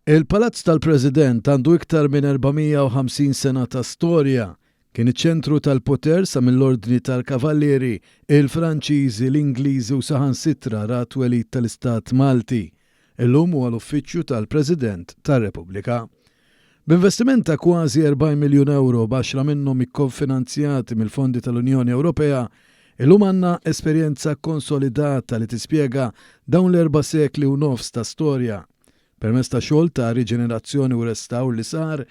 Il-Palazz tal-President għandu iktar minn 450 sena ta' storja. Kien iċ-ċentru tal-poter sa mill-ordni tal-Kavallieri, il-Franċiżi, l-Ingliżi u saħansitra rat welid tal-Istat Malti. Illum huwa l-uffiċċju tal-President tar-Repubblika. B'investiment ta' kważi 40 miljun euro baxra minnhom ikkonfinanzjati mill-fondi tal-Unjoni Ewropea, illum għandna esperjenza konsolidata li tispjega dawn l-4 sekli u nofs ta' storja. Permezz ta' xogħol ta' riġenerazzjoni u restawr li sar,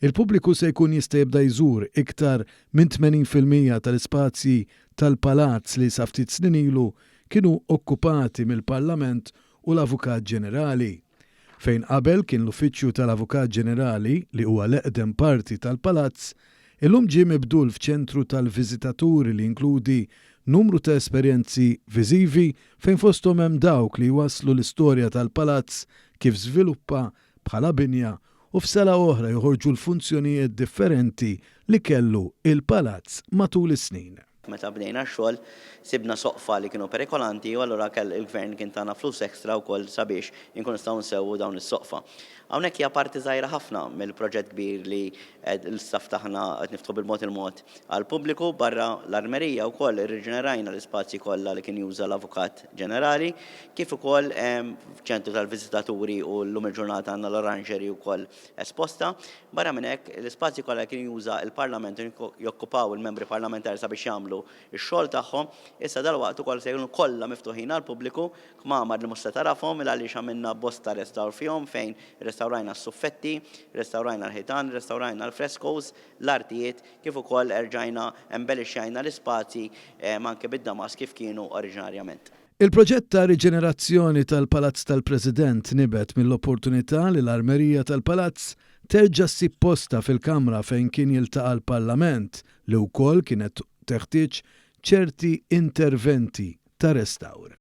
il-pubbliku se jkun jista' jibda jżur iktar minn 80% tal-ispazji tal-palazz li sa ftit snin ilu kienu okkupati mill-Parlament u l-Avukat Ġenerali. Fejn qabel kien l-Uffiċċju tal-Avukat Ġenerali li huwa l-eqdem parti tal-palazz, illum ġie mibdul f'ċentru tal-viżitaturi li inkludi numru ta' esperjenzi viżivi fejn fosthom hemm dawk li waslu l-istorja tal-palazz kif żviluppa bħala binja u f'sala oħra joħorġu l-funzjonijiet differenti li kellu il-palazz matul is-snin. Meta bdejna x-xogħol sibna soqfa li kienu perikolanti u allura il-gvern kien tagħna flus ekstra wkoll sabiex inkunu nistgħu nsewwu dawn is-soqfa. Hawnhekk hija parti żgħira ħafna mill-proġett kbir li l-istaff taħna qed niftħu bil-mod il-mod għall-pubbliku barra l-armerija wkoll irriġenerajna l-ispazji kollha li kien juża l-Avukat Ġenerali kif ukoll ċentru tal-viżitaturi u llum il-ġurnata għandna l-oranġeri wkoll esposta. Barra minn hekk l-ispazji kollha kien juża il-Parlament jokkupaw il-membri parlamentari sabiex jagħmlu ix-xogħol tagħhom, issa dalwaqt ukoll se jkunu kollha miftuħin għall-pubbliku kmamar li mhux se tarafhom għaliex għamilna bosta restawr fihom fejn restawrajna s-suffetti, restawrajna l-ħitan, restawrajna l-freskos, l-artijiet, kif ukoll erġajna embellixxajna l-ispazji anke bid-damas kif kienu oriġinarjament. Il-proġett ta' riġenerazzjoni tal-Palazz tal-President nibet mill-opportunità li l-armerija tal-Palazz terġa' ssib posta fil-Kamra fejn kien jiltaqa' l-Parlament li wkoll kienet teħtieġ ċerti interventi ta' restawr.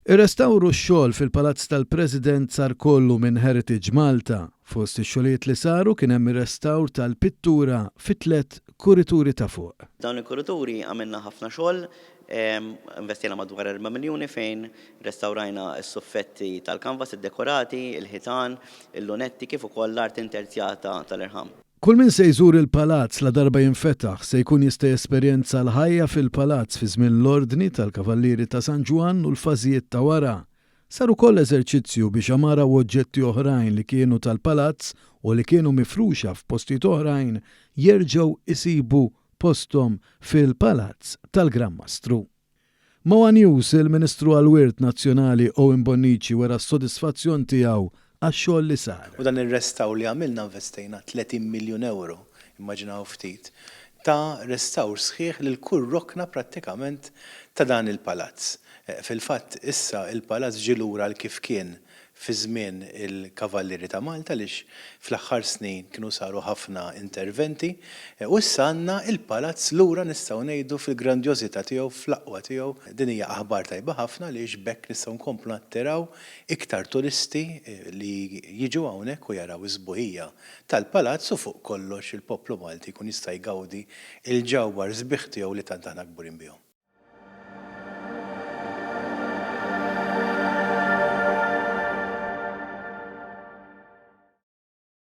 Ir-restawru x-xogħol fil-Palazz tal-President sar kollu minn Heritage Malta. Fost ix-xogħlijiet li saru kien hemm ir-restawr tal-pittura fit-tlet kurituri ta' fuq. Dawn il-kurituri għamilna ħafna xogħol, investejna madwar 4 miljuni fejn restawrajna s-suffetti tal-kanvas, id-dekorati, il-ħitan, il-lunetti kif ukoll l-art interzjata tal-irħam. Kull min se jżur il-palazz la darba jinfetaħ se jkun jista' jesperjenza l-ħajja fil-palazz fi żmien l-ordni tal-Kavallieri ta' San Ġwan u l-fażijiet ta' wara. Saru koll eżerċizzju biex amara u oġġetti oħrajn li kienu tal-palazz u li kienu mifruxa f'postijiet oħrajn jerġgħu isibu postom fil-palazz tal-Gran Mastru. Mawa News, il-Ministru għall-Wirt Nazzjonali Owen Bonnici wera s-sodisfazzjon tiegħu għax-xogħol li sar. U dan ir-restawr li għamilna investejna 30 miljun euro, immaġinaw ftit, ta' restawr sħiħ lil kull rokna prattikament ta' dan il-palazz. Fil-fatt issa il-palazz ġie lura l kif kien fi żmien il-Kavallieri ta' Malta għaliex fl-aħħar snin kienu saru ħafna interventi u issa għandna il-palazz lura nistgħu ngħidu fil-grandjożità tiegħu fl-aqwa tiegħu. Din hija aħbar tajba ħafna għaliex bekk nistgħu nkomplu nattiraw iktar turisti li jiġu hawnhekk u jaraw is-sbuħija tal-palazz u fuq kollox il-poplu Malti jkun jista' jgawdi il-ġawwar sbieħ tiegħu li tant aħna kburin bihom.